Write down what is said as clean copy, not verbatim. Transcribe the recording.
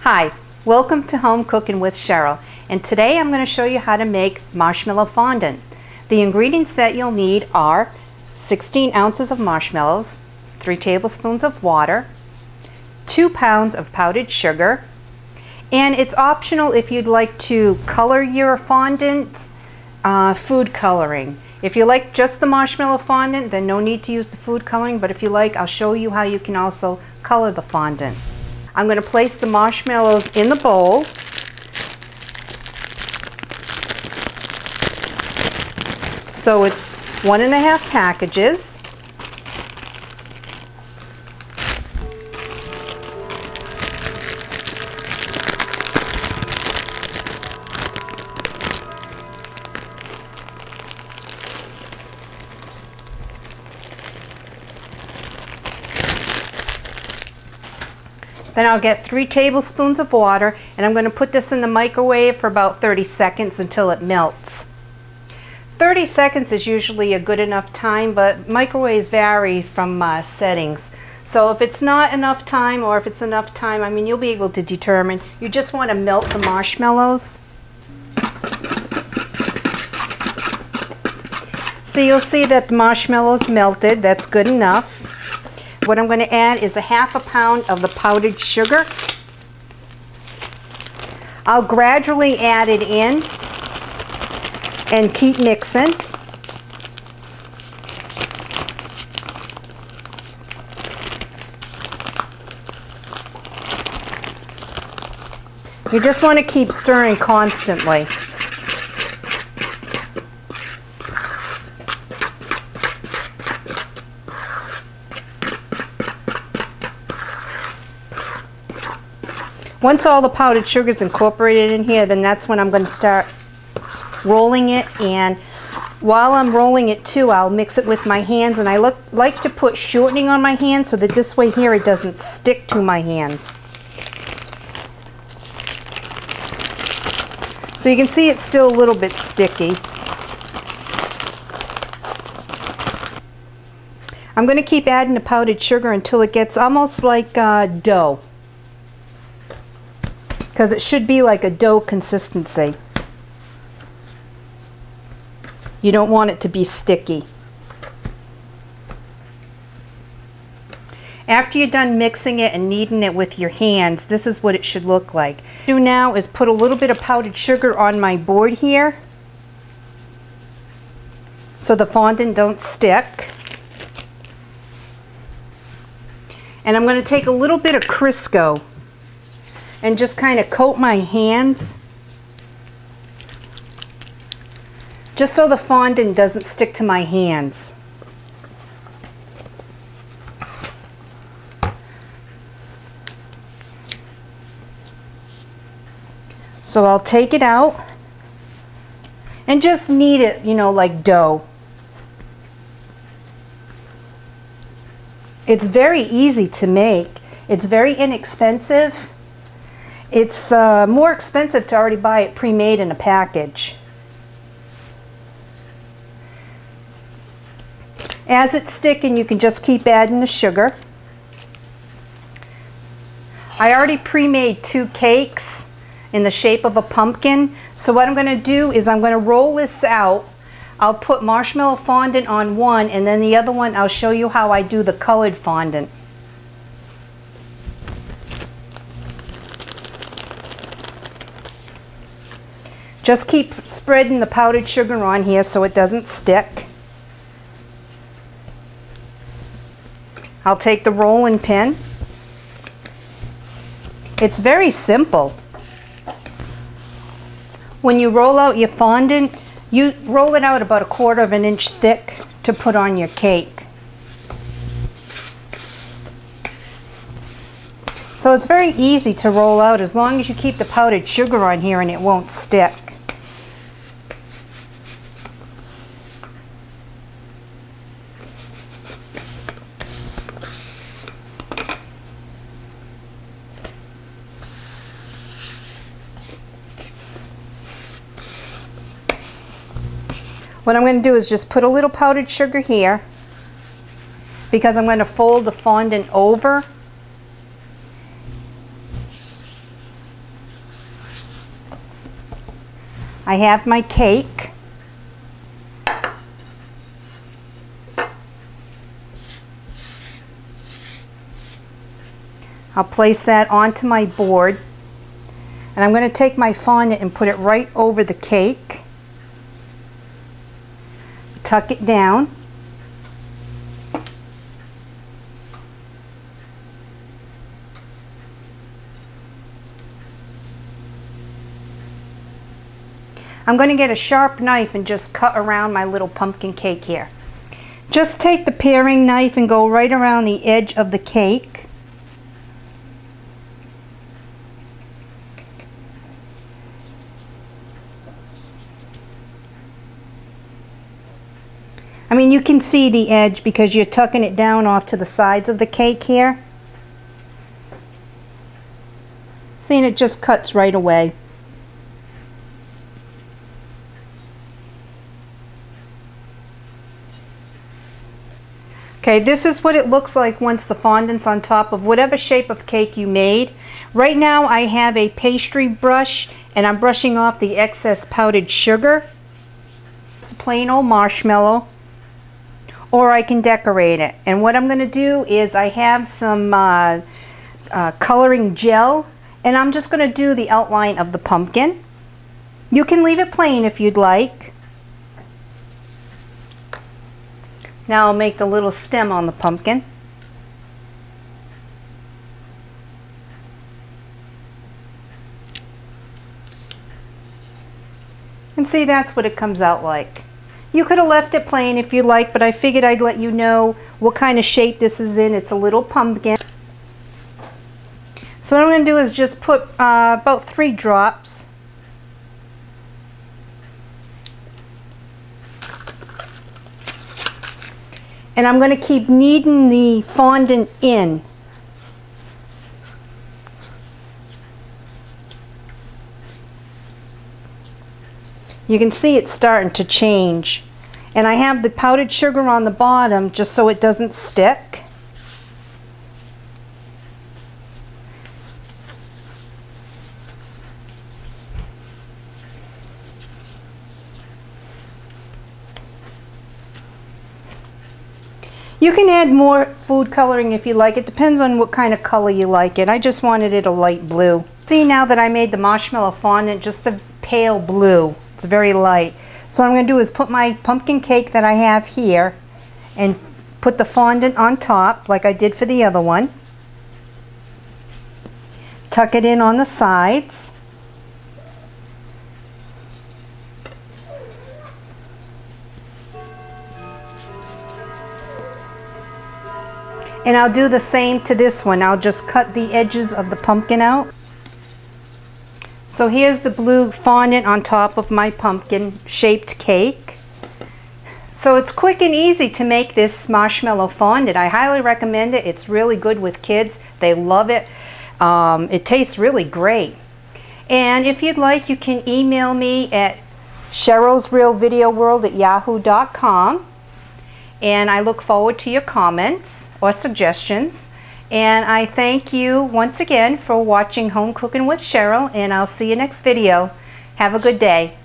Hi, welcome to Home Cooking with Cheryl, and today I'm going to show you how to make marshmallow fondant. The ingredients that you'll need are 16 ounces of marshmallows, 3 tablespoons of water, 2 pounds of powdered sugar, and it's optional if you'd like to color your fondant, food coloring. If you like just the marshmallow fondant, then no need to use the food coloring, but if you like, I'll show you how you can also color the fondant. I'm going to place the marshmallows in the bowl. So it's 1.5 packages. Then I'll get 3 tablespoons of water, and I'm going to put this in the microwave for about 30 seconds until it melts. 30 seconds is usually a good enough time, but microwaves vary from settings. So if it's not enough time, or if it's enough time, I mean, you'll be able to determine. You just want to melt the marshmallows. So you'll see that the marshmallows melted. That's good enough. What I'm going to add is 1/2 pound of the powdered sugar. I'll gradually add it in and keep mixing. You just want to keep stirring constantly. Once all the powdered sugar is incorporated in here, then that's when I'm going to start rolling it. And while I'm rolling it too, I'll mix it with my hands. And I like to put shortening on my hands so that this way here it doesn't stick to my hands. So you can see it's still a little bit sticky. I'm going to keep adding the powdered sugar until it gets almost like dough. Because it should be like a dough consistency. You don't want it to be sticky. After you're done mixing it and kneading it with your hands, this is what it should look like. What I do now is put a little bit of powdered sugar on my board here so the fondant don't stick. And I'm going to take a little bit of Crisco and just kind of coat my hands just so the fondant doesn't stick to my hands. So I'll take it out and just knead it, you know, like dough. It's very easy to make. It's very inexpensive. It's more expensive to already buy it pre-made in a package. As it's sticking, you can just keep adding the sugar. I already pre-made 2 cakes in the shape of a pumpkin. So what I'm going to do is I'm going to roll this out. I'll put marshmallow fondant on one, and then the other one I'll show you how I do the colored fondant. Just keep spreading the powdered sugar on here so it doesn't stick. I'll take the rolling pin. It's very simple. When you roll out your fondant, you roll it out about 1/4 inch thick to put on your cake. So it's very easy to roll out as long as you keep the powdered sugar on here and it won't stick. What I'm going to do is just put a little powdered sugar here because I'm going to fold the fondant over. I have my cake. I'll place that onto my board, and I'm going to take my fondant and put it right over the cake. Tuck it down. I'm going to get a sharp knife and just cut around my little pumpkin cake here. Just take the paring knife and go right around the edge of the cake. I mean, you can see the edge because you're tucking it down off to the sides of the cake here. See, and it just cuts right away. Okay, this is what it looks like once the fondant's on top of whatever shape of cake you made. Right now I have a pastry brush and I'm brushing off the excess powdered sugar. It's a plain old marshmallow. Or I can decorate it. And what I'm going to do is I have some coloring gel, and I'm just going to do the outline of the pumpkin. You can leave it plain if you'd like. Now I'll make the little stem on the pumpkin. And see, that's what it comes out like. You could have left it plain if you like, but I figured I'd let you know what kind of shape this is in. It's a little pumpkin. So what I'm going to do is just put about 3 drops. And I'm going to keep kneading the fondant in. You can see it's starting to change. And I have the powdered sugar on the bottom just so it doesn't stick. You can add more food coloring if you like. It depends on what kind of color you like it. I just wanted it a light blue. See, now that I made the marshmallow fondant just a pale blue. It's very light. So what I'm going to do is put my pumpkin cake that I have here and put the fondant on top like I did for the other one. Tuck it in on the sides. And I'll do the same to this one. I'll just cut the edges of the pumpkin out. So here's the blue fondant on top of my pumpkin shaped cake. So it's quick and easy to make this marshmallow fondant. I highly recommend it. It's really good with kids. They love it. It tastes really great. And if you'd like, you can email me at cherylsrealvideoworld@yahoo.com. And I look forward to your comments or suggestions. And I thank you once again for watching Home Cooking with Cheryl, and I'll see you next video. Have a good day.